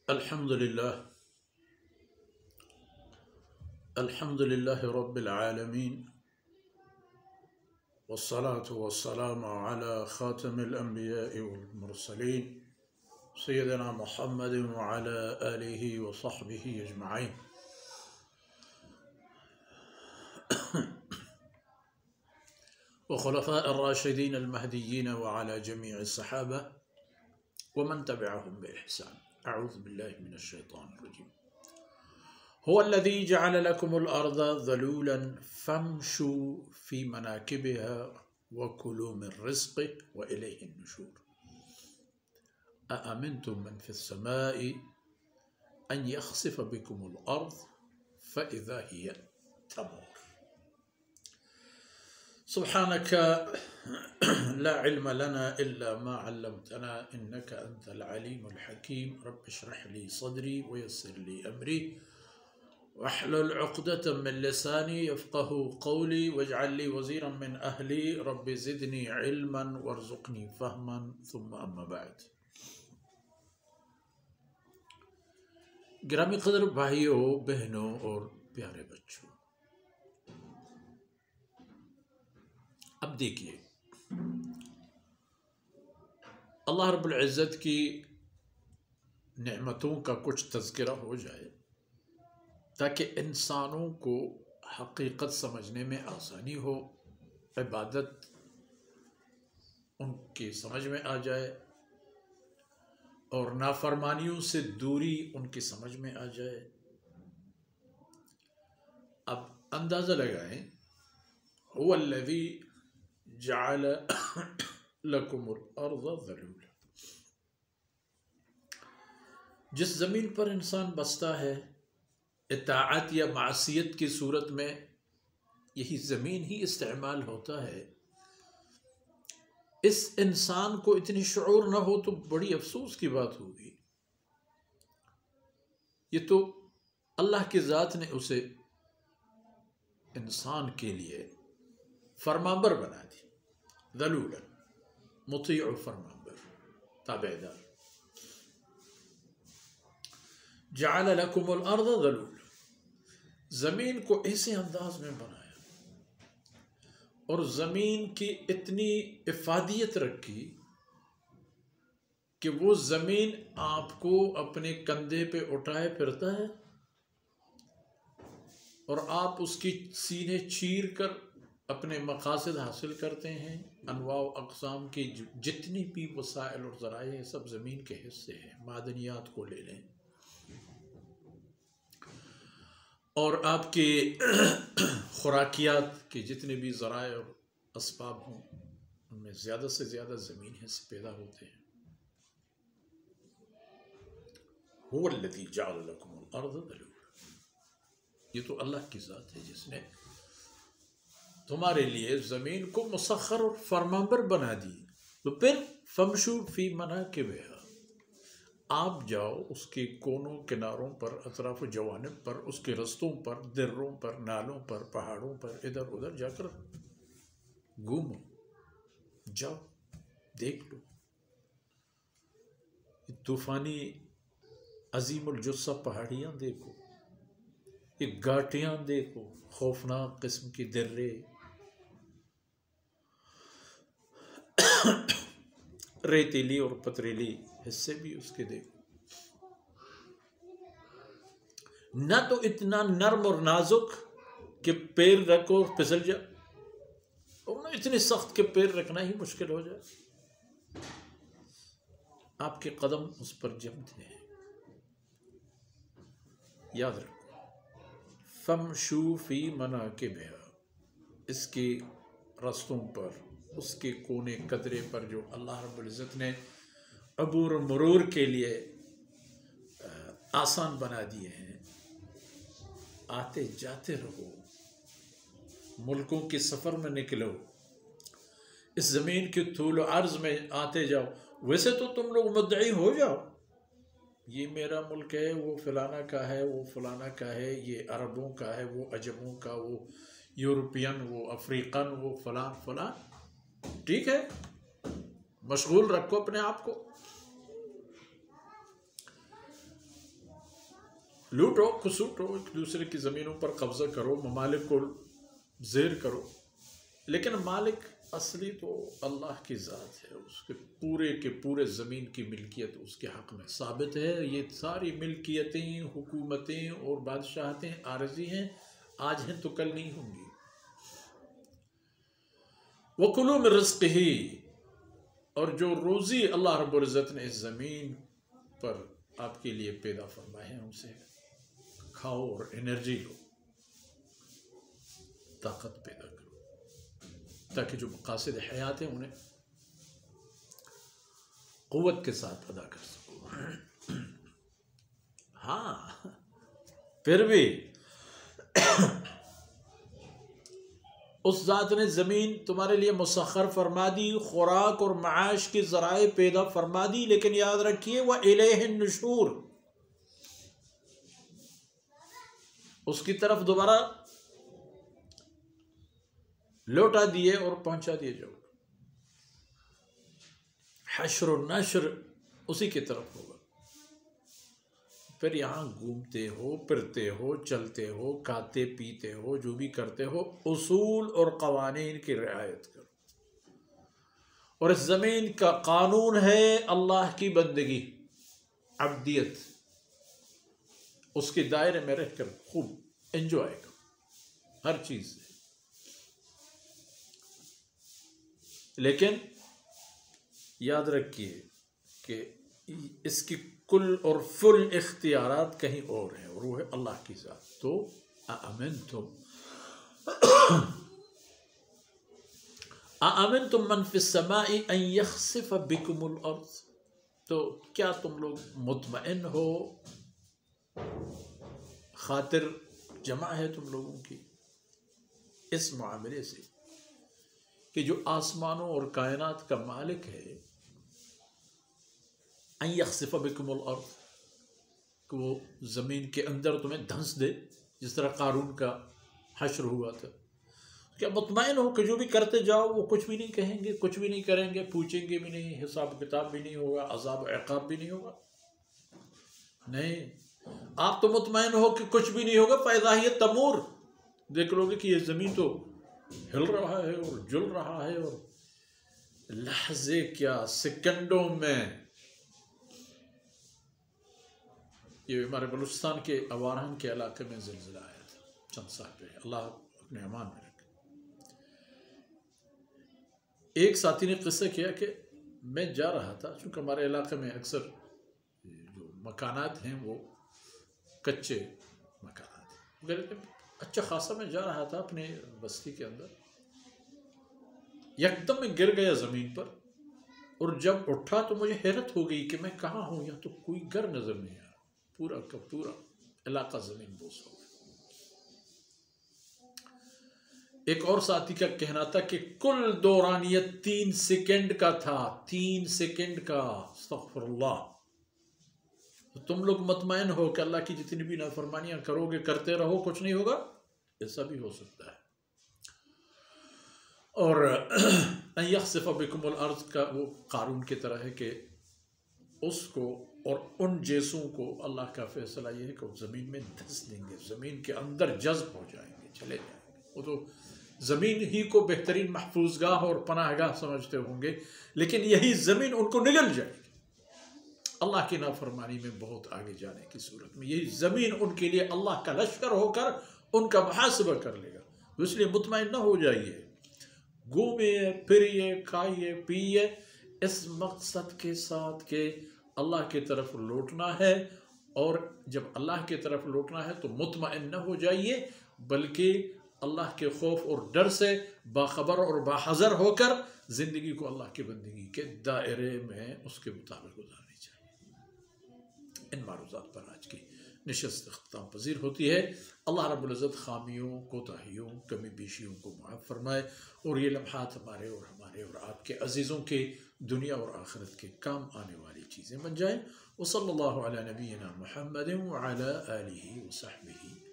الحمد لله رب العالمين، والصلاة والسلام على خاتم الأنبياء والمرسلين سيدنا محمد وعلى آله وصحبه أجمعين. وخلفاء الراشدين المهديين وعلى جميع الصحابة ومن تبعهم بإحسان. أعوذ بالله من الشيطان الرجيم. هو الذي جعل لكم الأرض ذلولا فامشوا في مناكبها وكلوا من رزقه وإليه النشور. أأمنتم من في السماء أن يخسف بكم الأرض فإذا هي تمور. سبحانك لا علم لنا إلا ما علمتنا إنك أنت العليم الحكيم. رب اشرح لي صدري ويسر لي أمري واحلل عقدة من لساني يفقه قولي واجعل لي وزيرا من أهلي رب زدني علما وارزقني فهما. ثم أما بعد. گرامی قدر بھائیوں، بہنوں اور پیارے بچوں، اب دیکھیے اللہ رب العزت کی نعمتوں کا کچھ تذکرہ ہو جائے تاکہ انسانوں کو حقیقت سمجھنے میں آسانی ہو، عبادت ان کی سمجھ میں آ جائے اور نافرمانیوں سے دوری ان کی سمجھ میں آ جائے۔ اب اندازہ لگائیں، هو الذی جعل لکم الارض ذلولا، جس زمین پر انسان بستا ہے اطاعت یا معصیت کی صورت میں یہی زمین ہی استعمال ہوتا ہے، اس انسان کو اتنی شعور نہ ہو تو بڑی افسوس کی بات ہوگی۔ یہ تو اللہ کی ذات نے اسے انسان کے لیے فرمانبر بنا دی، ذلولا، مطیع فرمانبر، تابعدار۔ جعل لکم الارض ذلولا، زمین کو ایسے انداز میں بنایا اور زمین کی اتنی افادیت رکھی کہ وہ زمین آپ کو اپنے کندھے پہ اٹھائے پھرتا ہے اور آپ اس کی سینے چیر کر اپنے مقاصد حاصل کرتے ہیں۔ انواع و اقسام کی جتنی بھی وسائل اور ذرائع ہیں سب زمین کے حصے ہیں۔ معدنیات کو لے لیں اور آپ کے خوراکیات کے جتنے بھی ذرائع اور اسباب ہوں ان میں زیادہ سے زیادہ زمین سے پیدا ہوتے ہیں۔ هو الذی جعل لکم الارض ذلولا، یہ تو اللہ کی ذات ہے جس نے تمہارے لیے زمین کو مسخر اور فرمانبر بنا دی۔ تو پھر فمشوا فی مناکبہا، آپ جاؤ اس کے کونوں کناروں پر، اطراف و جوانب پر، اس کے رستوں پر، دروں پر، نالوں پر، پہاڑوں پر، ادھر ادھر جا کر گھومو، جاؤ، دیکھ لو۔ طوفانی عظیم الجثہ پہاڑیاں دیکھو، یہ گھاٹیاں دیکھو، خوفناک قسم کی درے، ریتیلی اور پتریلی حصے بھی اس کے دیکھو۔ نہ تو اتنا نرم اور نازک کہ پیر رکھو اور پھسل جائے، اور نہ اتنی سخت کہ پیر رکھنا ہی مشکل ہو جائے، آپ کے قدم اس پر جمتے ہیں۔ یاد رکھو، فمشوا فی مناکبہا، اس کے رستوں پر، اس کے کونے قدرے پر جو اللہ رب العزت نے عبور و مرور کے لیے آسان بنا دیے ہیں، آتے جاتے رہو، ملکوں کے سفر میں نکلو، اس زمین کے طول و عرض میں آتے جاؤ۔ ویسے تو تم لوگ مدعی ہو جاؤ، یہ میرا ملک ہے، وہ فلانا کا ہے، وہ فلانا کا ہے، یہ عربوں کا ہے، وہ عجموں کا، وہ یورپین، وہ افریقن، وہ فلان فلان، ٹھیک ہے، مشغول رکھو اپنے آپ کو۔ لوٹو کسوٹو، ایک دوسرے کی زمینوں پر قبضہ کرو، ممالک کو زیر کرو، لیکن مالک اصلی تو اللہ کی ذات ہے، اس کے پورے زمین کی ملکیت اس کے حق میں ثابت ہے۔ یہ ساری ملکیتیں، حکومتیں اور بادشاہتیں عارضی ہیں، آج ہیں تو کل نہیں ہوں گی۔ وَكُلُوا مِن رِزْقِهِ، اور جو روزی اللہ رب العزت نے اس زمین پر آپ کے لیے پیدا فرمائے ہیں ان سے کھاؤ اور انرجی لو، طاقت پیدا کرو، تاکہ جو مقاصد حیات ہیں انہیں قوت کے ساتھ ادا کر سکو۔ ہاں پھر بھی اس ذات نے زمین تمہارے لیے مسخر فرما دی، خوراک اور معاش کے ذرائع پیدا فرما دی، لیکن یاد رکھیے وَإِلَيْهِ النُّشُورُ، اس کی طرف دوبارہ لوٹا دیے اور پہنچا دیے جاؤ۔ حشر و نشر اسی کی طرف ہوگا۔ پھر یہاں گھومتے ہو، پھرتے ہو، چلتے ہو، کھاتے پیتے ہو، جو بھی کرتے ہو، اصول اور قوانین کی رعایت کرو۔ اور اس زمین کا قانون ہے اللہ کی بندگی، عبدیت، اس کے دائرے میں رہ کر خوب انجوائے کرو ہر چیز سے، لیکن یاد رکھیے کہ اس کی کل اور فل اختیارات کہیں اور ہیں، اور وہ ہے اللہ کی ذات۔ تو اَأَمِنْتُمْ مَنْ فِي السَّمَاءِ أَنْ يَخْسِفَ بِكُمُ الْأَرْضِ، تو کیا تم لوگ مطمئن ہو، خاطر جمع ہے تم لوگوں کی اس معاملے سے کہ جو آسمانوں اور کائنات کا مالک ہے، ان یخسف بکم الارض، کہ وہ زمین کے اندر تمہیں دھنس دے، جس طرح قارون کا حشر ہوا تھا۔ کیا مطمئن ہو کہ جو بھی کرتے جاؤ وہ کچھ بھی نہیں کہیں گے، کچھ بھی نہیں کریں گے، پوچھیں گے بھی نہیں، حساب کتاب بھی نہیں ہوگا، عذاب و عقاب بھی نہیں ہوگا؟ نہیں، آپ تو مطمئن ہو کہ کچھ بھی نہیں ہوگا۔ فَإِذَا هِيَ تَمُورُ، دیکھ لو گے کہ یہ زمین تو ہل رہا ہے اور جل رہا ہے، اور لحظے کیا سیکنڈوں میں، یہ ہمارے بلوچستان کے اوارہن کے علاقے میں زلزلہ آیا تھا چند سال پہلے، اللہ اپنے امان میں رکھے۔ ایک ساتھی نے قصہ کیا کہ میں جا رہا تھا، چونکہ ہمارے علاقے میں اکثر جو مکانات ہیں وہ کچے مکانات ہیں، اچھا خاصا میں جا رہا تھا اپنے بستی کے اندر، یکدم میں گر گیا زمین پر، اور جب اٹھا تو مجھے حیرت ہو گئی کہ میں کہاں ہوں، یا تو کوئی گھر نظر نہیں آ رہا، پورا کا پورا علاقہ زمین بوس ہو گیا۔ ایک اور ساتھی کا کہنا تھا کہ کل دورانیت 3 سیکنڈ کا تھا، 3 سیکنڈ کا، استغفر اللہ۔ تو تم لوگ مطمئن ہو کہ اللہ کی جتنی بھی نافرمانیاں کرو گے، کرتے رہو، کچھ نہیں ہوگا؟ ایسا بھی ہو سکتا ہے۔ اور ان یخسف بکم الارض کا وہ قارون کی طرح ہے کہ اس کو اور ان جیسوں کو اللہ کا فیصلہ یہ ہے کہ وہ زمین میں دھس دیں گے، زمین کے اندر جذب ہو جائیں گے، چلے جائیں گے۔ وہ تو زمین ہی کو بہترین محفوظ گاہ اور پناہ گاہ سمجھتے ہوں گے، لیکن یہی زمین ان کو نگل جائے گی اللہ کی نافرمانی میں بہت آگے جانے کی صورت میں۔ یہی زمین ان کے لیے اللہ کا لشکر ہو کر ان کا محاسبہ کر لے گا۔ اس لیے مطمئن نہ ہو جائیے، گھومیے پھریے، کھائیے پیئے، اس مقصد کے ساتھ کہ اللہ کی طرف لوٹنا ہے، اور جب اللہ کی طرف لوٹنا ہے تو مطمئن نہ ہو جائیے، بلکہ اللہ کے خوف اور ڈر سے باخبر اور باحذر ہو کر زندگی کو اللہ کی بندگی کے دائرے میں اس کے مطابق گزارنی چاہیے۔ ان معروضات پر آج کی نشست اختتام پذیر ہوتی ہے۔ اللہ رب العزت خامیوں، کوتاہیوں، کمی بیشیوں کو معاف فرمائے، اور یہ لمحات ہمارے اور آپ کے عزیزوں کے دنیا اور آخرت کے کام آنے والی چیزیں بن جائیں۔ وصلی اللہ علی نبینا محمد وعلی آلہ وصحبہ